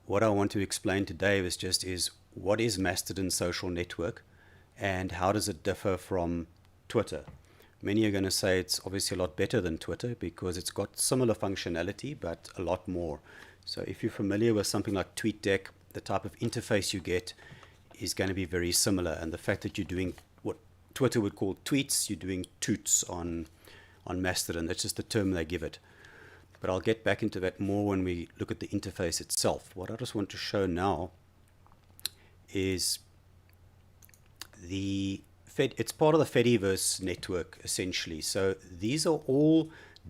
what I want to explain today is what is Mastodon Social Network and how does it differ from Twitter? Many are going to say it's obviously a lot better than Twitter because it's got similar functionality but a lot more. So if you're familiar with something like TweetDeck, the type of interface you get is going to be very similar, and the fact that you're doing what Twitter would call tweets, you're doing toots on Mastodon. That's just the term they give it. But I'll get back into that more when we look at the interface itself. What I just want to show now is it's part of the Fediverse network, essentially. So these are all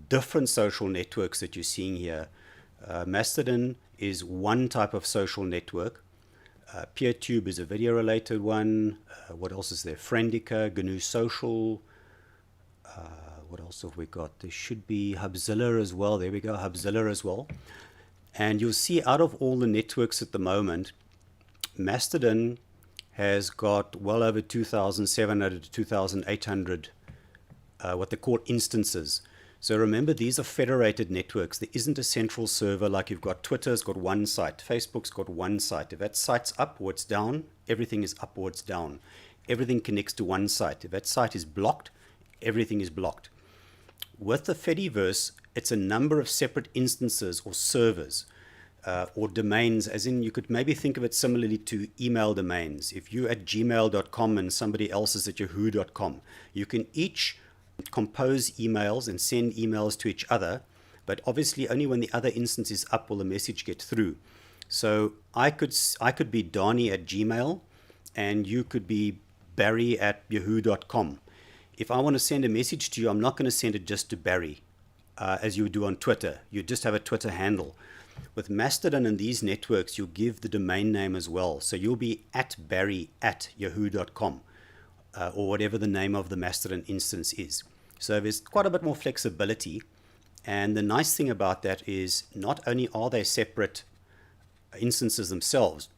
different social networks that you're seeing here. Mastodon is one type of social network. PeerTube is a video-related one. What else is there? Friendica, GNU Social. What else have we got? There should be Hubzilla as well. There we go, Hubzilla as well. And you'll see out of all the networks at the moment, Mastodon has got well over 2,700 to 2,800 what they call instances. So remember, these are federated networks. There isn't a central server like you've got. Twitter's got one site. Facebook's got one site. If that site's up or it's down, everything is up or it's down. Everything connects to one site. If that site is blocked, everything is blocked. With the Fediverse, it's a number of separate instances or servers or domains, as in you could maybe think of it similarly to email domains. If you're at gmail.com and somebody else is at yahoo.com, you can each compose emails and send emails to each other, but obviously only when the other instance is up will the message get through. So I could be Donnie at Gmail and you could be Barry at yahoo.com. If I want to send a message to you, I'm not going to send it just to Barry as you would do on Twitter. You just have a Twitter handle. With Mastodon and these networks, you'll give the domain name as well. So you'll be at Barry at yahoo.com. Or whatever the name of the Mastodon instance is. So there's quite a bit more flexibility. And the nice thing about that is not only are they separate instances themselves,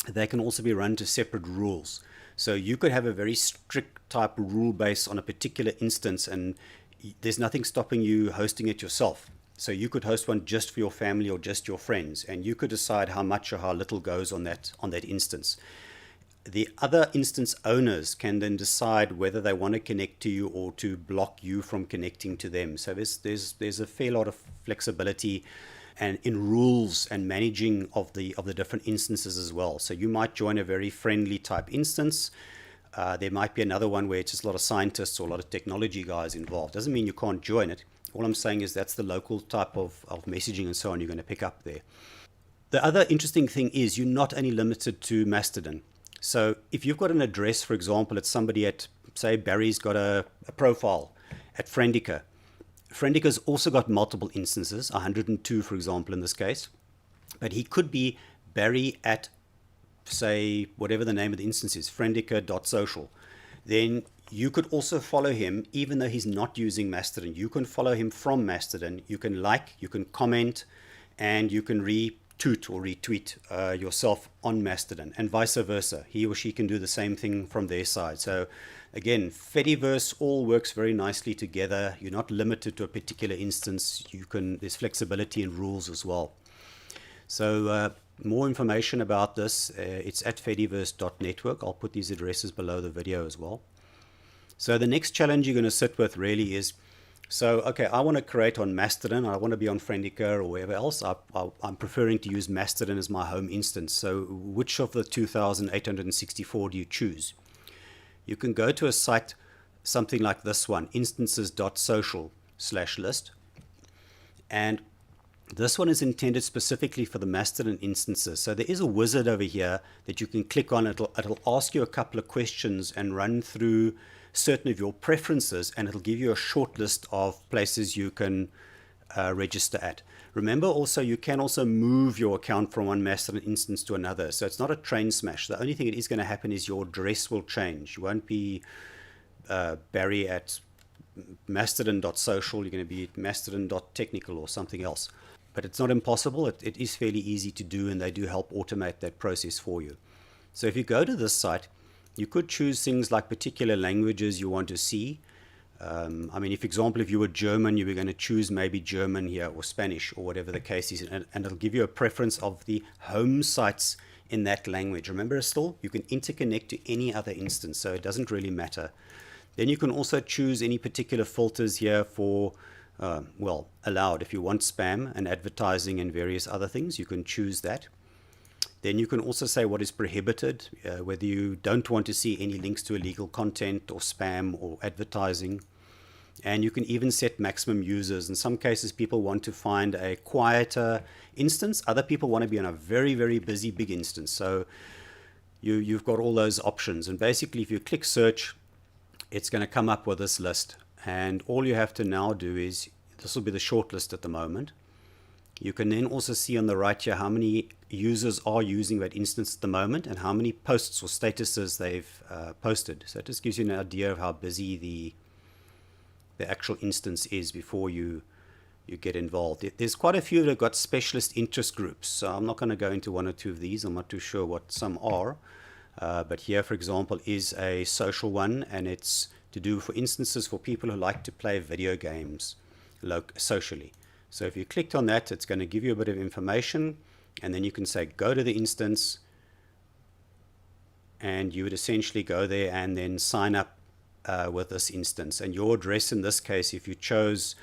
they can also be run to separate rules. So you could have a very strict type rule base on a particular instance and there's nothing stopping you hosting it yourself. So you could host one just for your family or just your friends, and you could decide how much or how little goes on that instance. The other instance owners can then decide whether they want to connect to you or to block you from connecting to them. So there's a fair lot of flexibility and in rules and managing of the different instances as well. So you might join a very friendly type instance. There might be another one where it's just a lot of scientists or a lot of technology guys involved. Doesn't mean you can't join it. All I'm saying is that's the local type of messaging and so on you're going to pick up there. The other interesting thing is you're not only limited to Mastodon. So if you've got an address, for example, it's somebody at, say, Barry's got a profile at Friendica. Friendica's also got multiple instances, 102 for example in this case. But he could be Barry at, say, whatever the name of the instance is, friendica.social. Then you could also follow him even though he's not using Mastodon. You can follow him from Mastodon. You can like, you can comment, and you can retweet or retweet yourself on Mastodon, and vice versa. He or she can do the same thing from their side. So again, Fediverse all works very nicely together. You're not limited to a particular instance. There's flexibility in rules as well. So more information about this, it's at fediverse.network. I'll put these addresses below the video as well. So the next challenge you're going to sit with really is, so, okay, I want to create on Mastodon, I want to be on Friendica or wherever else. I'm preferring to use Mastodon as my home instance. So which of the 2,864 do you choose? You can go to a site, something like this one, instances.social/list. And this one is intended specifically for the Mastodon instances. So there is a wizard over here that you can click on. It'll ask you a couple of questions and run through certain of your preferences, and it'll give you a short list of places you can register at. Remember also, you can also move your account from one Mastodon instance to another. So it's not a train smash. The only thing that is going to happen is your address will change. You won't be Barry at mastodon.social. You're going to be at mastodon.technical or something else. But it's not impossible. It is fairly easy to do, and they do help automate that process for you. So if you go to this site, you could choose things like particular languages you want to see. I mean, if example, if you were German, you were going to choose maybe German here or Spanish or whatever the case is, and it'll give you a preference of the home sites in that language. Remember, still, you can interconnect to any other instance, so it doesn't really matter. Then you can also choose any particular filters here for, well, allowed. If you want spam and advertising and various other things, you can choose that. Then you can also say what is prohibited, whether you don't want to see any links to illegal content or spam or advertising. And you can even set maximum users. In some cases, people want to find a quieter instance. Other people want to be on a very, very busy big instance. So you've got all those options. And basically, if you click search, it's going to come up with this list. And all you have to now do is, this will be the short list at the moment. You can then also see on the right here how many users are using that instance at the moment and how many posts or statuses they've posted. So it just gives you an idea of how busy the actual instance is before you get involved. There's quite a few that have got specialist interest groups. So I'm not going to go into one or two of these. I'm not too sure what some are. But here, for example, is a social one, and it's to do for instances for people who like to play video games socially. So if you clicked on that, it's going to give you a bit of information, and then you can say go to the instance, and you would essentially go there and then sign up with this instance. And your address in this case, if you chose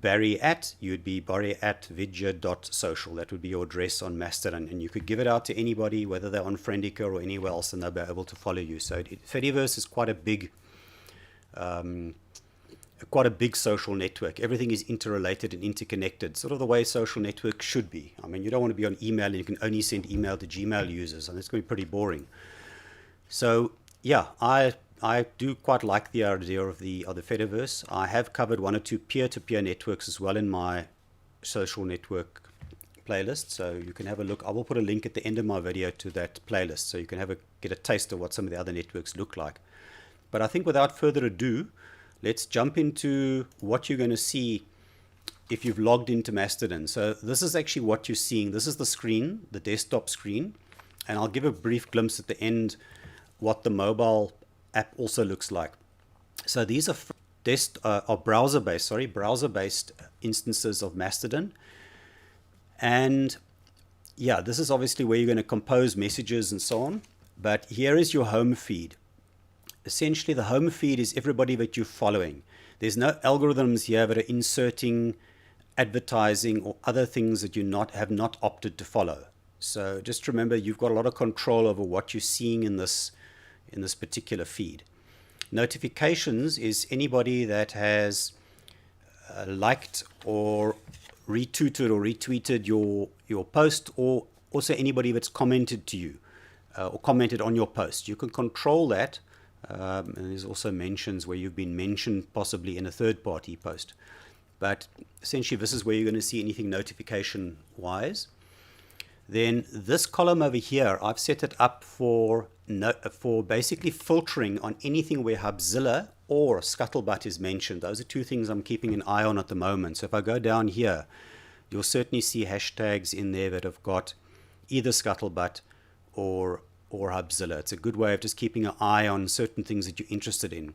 Barry at, you'd be barry@vidya.social. That would be your address on Mastodon, and you could give it out to anybody, whether they're on Friendica or anywhere else, and they'll be able to follow you. So Fediverse is quite a big social network. Everything is interrelated and interconnected, sort of the way social networks should be. I mean, you don't want to be on email and you can only send email to Gmail users, and it's going to be pretty boring. So yeah, I do quite like the idea of the Fediverse. I have covered one or two peer-to-peer networks as well in my social network playlist, so you can have a look. I will put a link at the end of my video to that playlist, so you can get a taste of what some of the other networks look like. But I think without further ado, let's jump into what you're going to see if you've logged into Mastodon. So this is actually what you're seeing. This is the screen, the desktop screen, and I'll give a brief glimpse at the end what the mobile app also looks like. So these are browser-based instances of Mastodon. And yeah, this is obviously where you're going to compose messages and so on. But here is your home feed. Essentially, the home feed is everybody that you're following. There's no algorithms here that are inserting advertising or other things that you have not opted to follow. So just remember, you've got a lot of control over what you're seeing in this particular feed. Notifications is anybody that has liked or retweeted your post, or also anybody that's commented to you or commented on your post. You can control that. And there's also mentions where you've been mentioned possibly in a third-party post. But essentially, this is where you're going to see anything notification-wise. Then this column over here, I've set it up for basically filtering on anything where Hubzilla or Scuttlebutt is mentioned. Those are two things I'm keeping an eye on at the moment. So if I go down here, you'll certainly see hashtags in there that have got either Scuttlebutt or Hubzilla. It's a good way of just keeping an eye on certain things that you're interested in.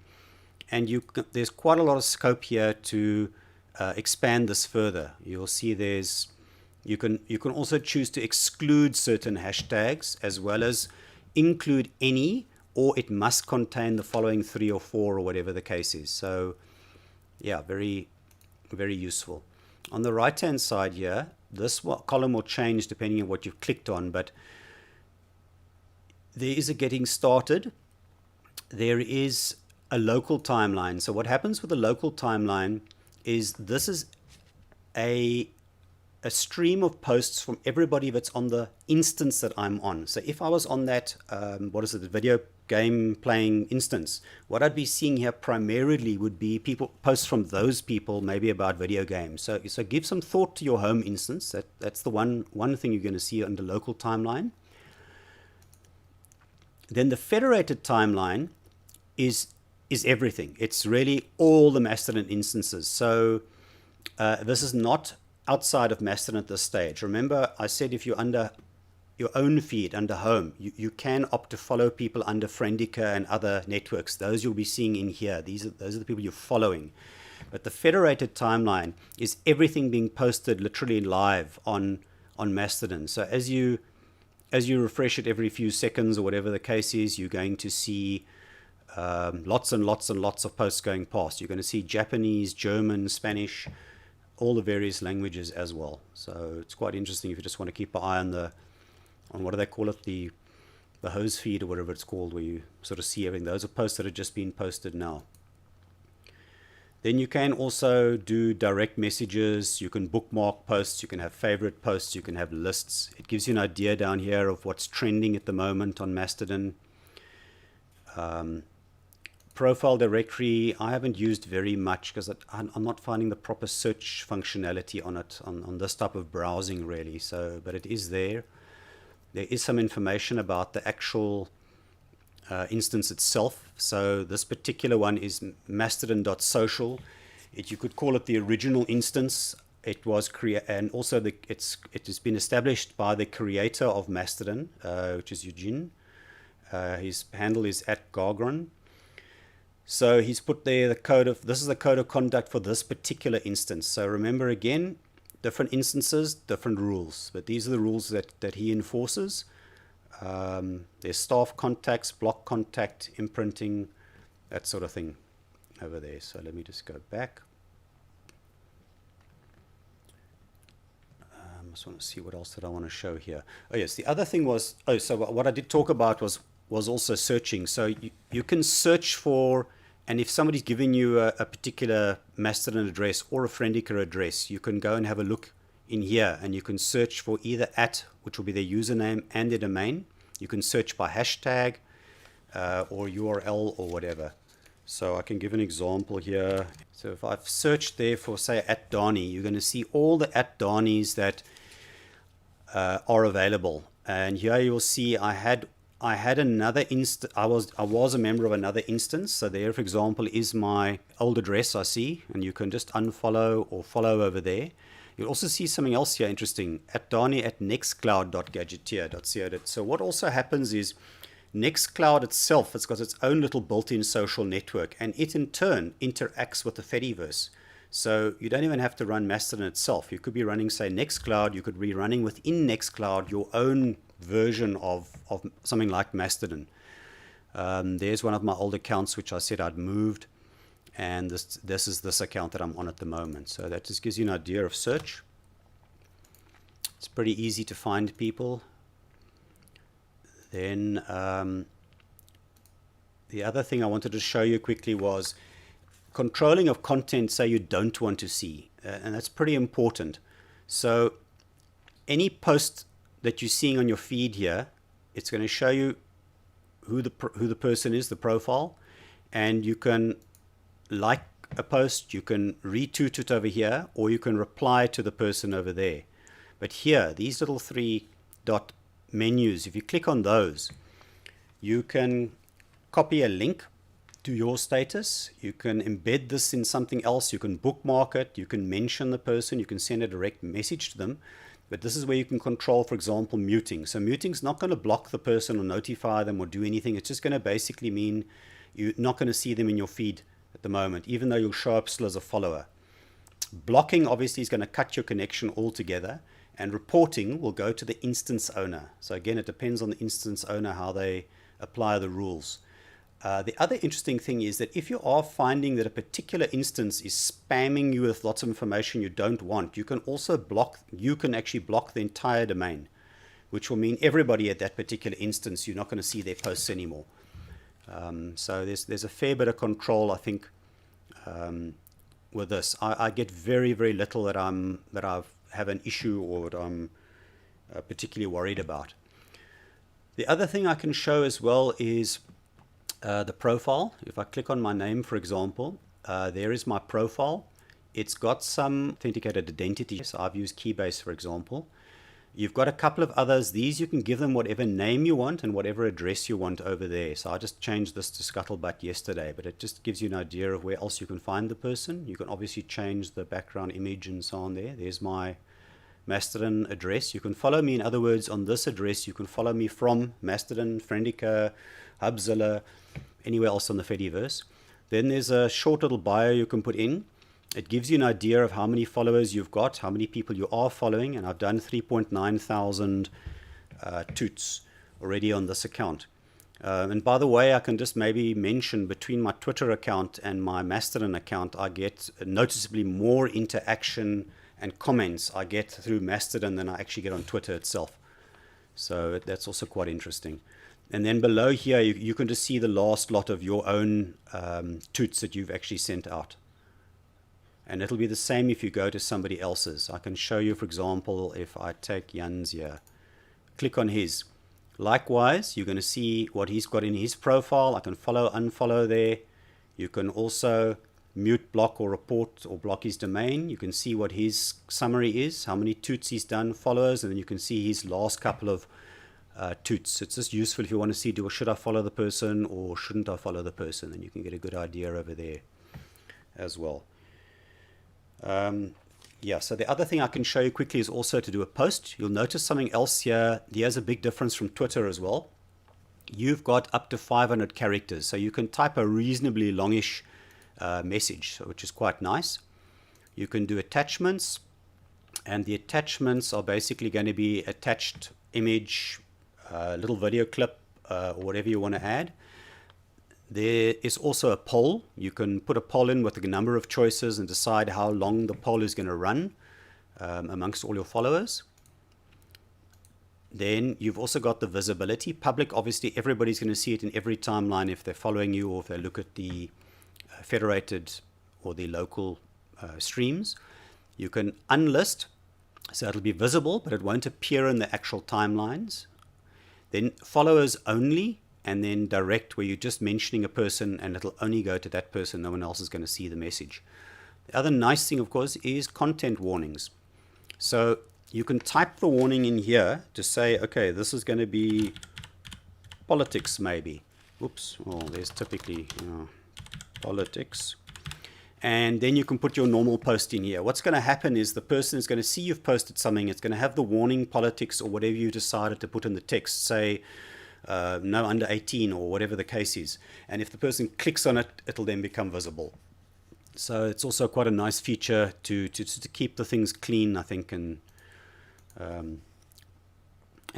And there's quite a lot of scope here to expand this further. You'll see you can also choose to exclude certain hashtags as well as include any, or it must contain the following 3 or 4 or whatever the case is. So yeah, very, very useful. On the right hand side here, this column will change depending on what you've clicked on, but there is a getting started. There is a local timeline. So what happens with the local timeline is this is a stream of posts from everybody that's on the instance that I'm on. So if I was on that, the video game playing instance, what I'd be seeing here primarily would be posts from those people, maybe about video games. So give some thought to your home instance. That's the one thing you're going to see under local timeline. Then the federated timeline is everything. It's really all the Mastodon instances. So this is not outside of Mastodon at this stage. Remember, I said if you're under your own feed under home, you can opt to follow people under Friendica and other networks. Those you'll be seeing in here. Those are the people you're following. But the federated timeline is everything being posted literally live on Mastodon. So as you refresh it every few seconds or whatever the case is, you're going to see lots and lots and lots of posts going past. You're going to see Japanese, German, Spanish, all the various languages as well. So it's quite interesting if you just want to keep an eye on what do they call it, the hose feed or whatever it's called, where you sort of see everything. Those are posts that have just been posted now. Then you can also do direct messages. You can bookmark posts. You can have favorite posts. You can have lists. It gives you an idea down here of what's trending at the moment on Mastodon. Profile directory, I haven't used very much because I'm not finding the proper search functionality on it, on this type of browsing really. So, but it is there. There is some information about the actual instance itself. So this particular one is Mastodon.social. You could call it the original instance. It was and also it has been established by the creator of Mastodon, which is Eugene. His handle is @Gargron. So he's put there this is the code of conduct for this particular instance. So remember again, different instances, different rules. But these are the rules that he enforces. There's staff contacts, block contact, imprinting, that sort of thing over there. So let me just go back. I just want to see what else did I want to show here. Oh yes, the other thing was, so what I did talk about was also searching. So you can search for, and if somebody's giving you a particular Mastodon address or a Friendica address, you can go and have a look in here, and you can search for either which will be their username and their domain. You can search by hashtag or URL or whatever. So I can give an example here. So if I've searched there for, say, @Dani, you're going to see all the @Danis that are available. And here you'll see I had another instance. I was a member of another instance. So there, for example, is my old address I see, and you can just unfollow or follow over there. You'll also see something else here interesting, @Dani@nextcloud.gadgeteer.co. So what also happens is Nextcloud itself, it's got its own little built-in social network, and it in turn interacts with the Fediverse. So you don't even have to run Mastodon itself. You could be running, say, Nextcloud. You could be running within Nextcloud your own version of something like Mastodon. There's one of my old accounts which I said I'd moved. And this is this account that I'm on at the moment. So that just gives you an idea of search. It's pretty easy to find people. Then the other thing I wanted to show you quickly was controlling of content, say you don't want to see. And that's pretty important. So any post that you're seeing on your feed here, it's going to show you who the person is, the profile. And you can like a post, you can retweet it over here, or you can reply to the person over there. But here, these little 3-dot menus, if you click on those, you can copy a link to your status, you can embed this in something else, you can bookmark it, you can mention the person, you can send a direct message to them. But this is where you can control, for example, muting. So muting's not going to block the person or notify them or do anything. It's just going to basically mean you're not going to see them in your feed at the moment, even though you'll show up still as a follower. Blocking obviously is going to cut your connection altogether, and reporting will go to the instance owner. So again, it depends on the instance owner how they apply the rules. The other interesting thing is that if you are finding that a particular instance is spamming you with lots of information you don't want, you can also actually block the entire domain, which will mean everybody at that particular instance, you're not going to see their posts anymore. So there's a fair bit of control, I think, with this. I get very, very little that I have an issue or that I'm particularly worried about. The other thing I can show as well is the profile. If I click on my name, for example, there is my profile. It's got some authenticated identities. So I've used Keybase, for example. You've got a couple of others. These you can give them whatever name you want and whatever address you want over there. So I just changed this to Scuttlebutt yesterday, but it just gives you an idea of where else you can find the person. You can obviously change the background image and so on there. There's my Mastodon address. You can follow me, in other words, on this address. You can follow me from Mastodon, Friendica, Hubzilla, anywhere else on the Fediverse. Then there's a short little bio you can put in. It gives you an idea of how many followers you've got, how many people you are following, and I've done 3.9 thousand toots already on this account. And by the way, I can just maybe mention, between my Twitter account and my Mastodon account, I get noticeably more interaction and comments I get through Mastodon than I actually get on Twitter itself. So that's also quite interesting. And then below here, you can just see the last lot of your own toots that you've actually sent out. And it'll be the same if you go to somebody else's. I can show you, for example, if I take Jan's here, click on his. Likewise, you're going to see what he's got in his profile. I can follow, unfollow there. You can also mute, block, or report or block his domain. You can see what his summary is, how many toots he's done, followers, and then you can see his last couple of toots. It's just useful if you want to see, should I follow the person or shouldn't I follow the person? And you can get a good idea over there as well. Yeah, so the other thing I can show you quickly is also to do a post. You'll notice something else here. Here's a big difference from Twitter as well. You've got up to 500 characters, so you can type a reasonably longish message, which is quite nice. You can do attachments, and the attachments are basically going to be attached image, little video clip, or whatever you want to add. There is also a poll. You can put a poll in with a number of choices and decide how long the poll is going to run amongst all your followers. Then you've also got the visibility. Public, obviously everybody's going to see it in every timeline if they're following you or if they look at the federated or the local streams. You can unlist, so it'll be visible, but it won't appear in the actual timelines. Then followers only, and then direct, where you're just mentioning a person and it'll only go to that person. No one else is going to see the message. The other nice thing, of course, is content warnings. So you can type the warning in here to say, okay, this is going to be politics maybe. Oops, well, there's typically politics. And then you can put your normal post in here. What's going to happen is the person is going to see you've posted something. It's going to have the warning politics or whatever you decided to put in the text. Say, no under 18 or whatever the case is. And if the person clicks on it, it'll then become visible. So it's also quite a nice feature to keep the things clean, I think, and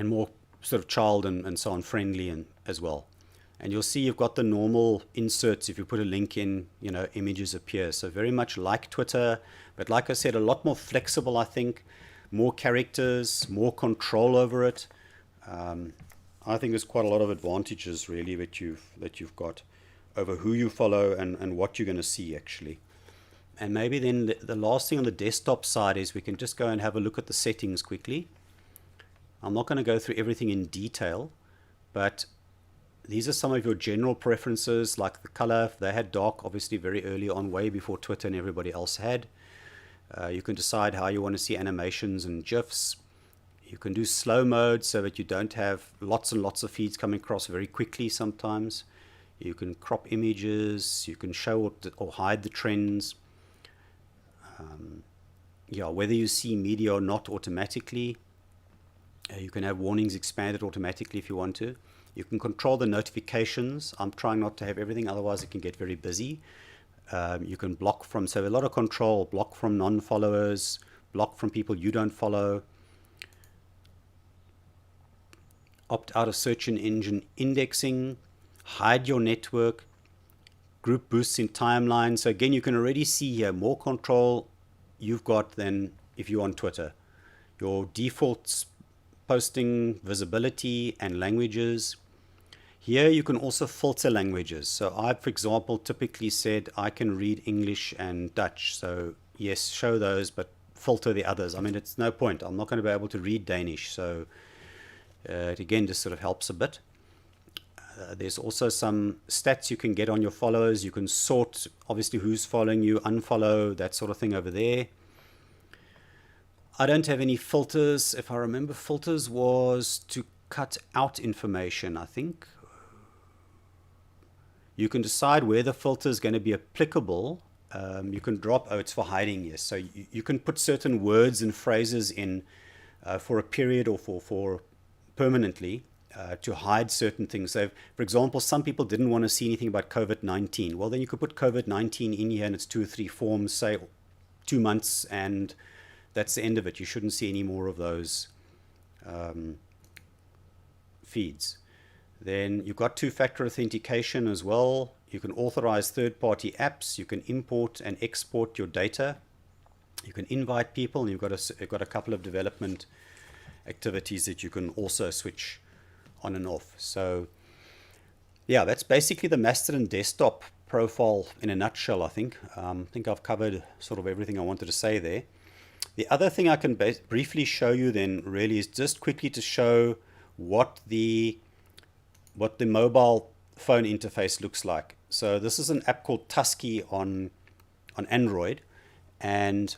more sort of child and so on friendly and as well. And you'll see you've got the normal inserts. If you put a link in, images appear. So very much like Twitter, but like I said, a lot more flexible, I think. More characters, more control over it. I think there's quite a lot of advantages really that you've got over who you follow and what you're going to see actually. And maybe then the last thing on the desktop side is we can just go and have a look at the settings quickly. I'm not going to go through everything in detail, but these are some of your general preferences, like the color. If they had dark, obviously very early on, way before Twitter and everybody else had. You can decide how you want to see animations and GIFs. You can do slow mode so that you don't have lots and lots of feeds coming across very quickly sometimes. You can crop images. You can show or hide the trends. Whether you see media or not automatically. You can have warnings expanded automatically if you want to. You can control the notifications. I'm trying not to have everything, otherwise it can get very busy. You can block from, so a lot of control, block from non-followers, block from people you don't follow. Opt out of search engine indexing, hide your network, group boosts in timeline. So again, you can already see here more control you've got than if you're on Twitter. Your defaults, posting, visibility, and languages. Here you can also filter languages. So I, for example, typically said I can read English and Dutch. So yes, show those, but filter the others. I mean, it's no point. I'm not going to be able to read Danish. So it again just sort of helps a bit. There's also some stats you can get on your followers. You can sort, obviously, who's following you, unfollow, that sort of thing over there. I don't have any filters. If I remember, filters was to cut out information, I think. You can decide where the filter is going to be applicable You can drop, oh, it's for hiding, yes. So you can put certain words and phrases in for a period or for permanently to hide certain things. So, for example, some people didn't want to see anything about COVID-19. Well, then you could put COVID-19 in here and it's 2 or 3 forms, say 2 months, and that's the end of it. You shouldn't see any more of those feeds. Then you've got two-factor authentication as well. You can authorize third-party apps. You can import and export your data. You can invite people, and you've got a couple of development activities that you can also switch on and off. So yeah, that's basically the Mastodon desktop profile in a nutshell, I think. I think I've covered sort of everything I wanted to say there. The other thing I can briefly show you then really is just quickly to show what the mobile phone interface looks like. So this is an app called Tusky on Android, and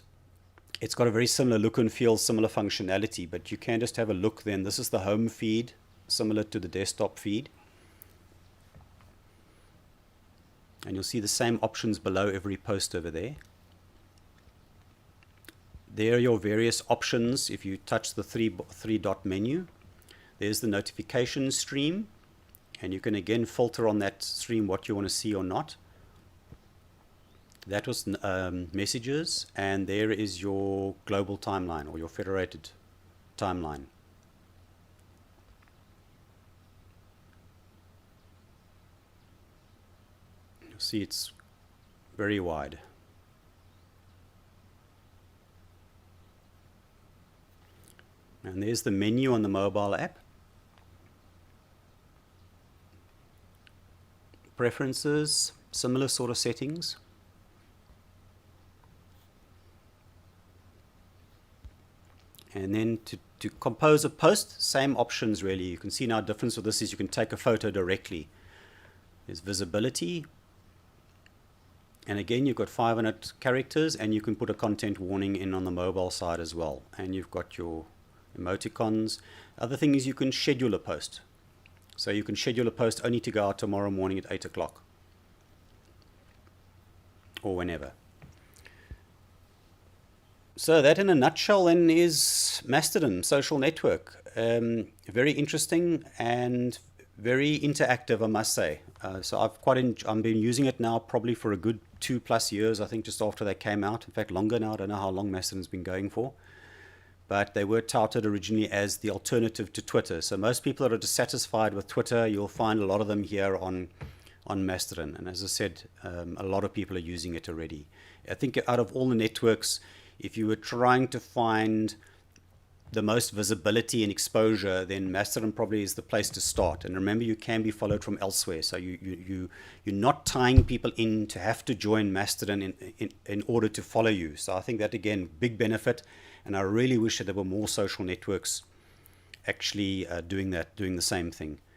it's got a very similar look and feel, similar functionality, but you can just have a look then. This is the home feed, similar to the desktop feed. And you'll see the same options below every post over there. There are your various options. If you touch the three dot menu, there's the notification stream, and you can again filter on that stream what you want to see or not. That was messages, and there is your global timeline or your federated timeline. You'll see it's very wide. And there's the menu on the mobile app. Preferences, similar sort of settings. And then to compose a post, same options really. You can see now the difference with this is you can take a photo directly. There's visibility. And again, you've got 500 characters, and you can put a content warning in on the mobile side as well. And you've got your emoticons. Other thing is you can schedule a post. So you can schedule a post only to go out tomorrow morning at 8 o'clock. Or whenever. So that in a nutshell then is Mastodon Social Network. Very interesting and very interactive, I must say. So I've been using it now probably for a good 2+ years, I think, just after they came out. In fact, longer now. I don't know how long Mastodon's been going for. But they were touted originally as the alternative to Twitter. So most people that are dissatisfied with Twitter, you'll find a lot of them here on Mastodon. And as I said, a lot of people are using it already. I think out of all the networks, if you were trying to find the most visibility and exposure, then Mastodon probably is the place to start. And remember, you can be followed from elsewhere. So you're not tying people in to have to join Mastodon in order to follow you. So I think that, again, big benefit. And I really wish that there were more social networks actually doing the same thing.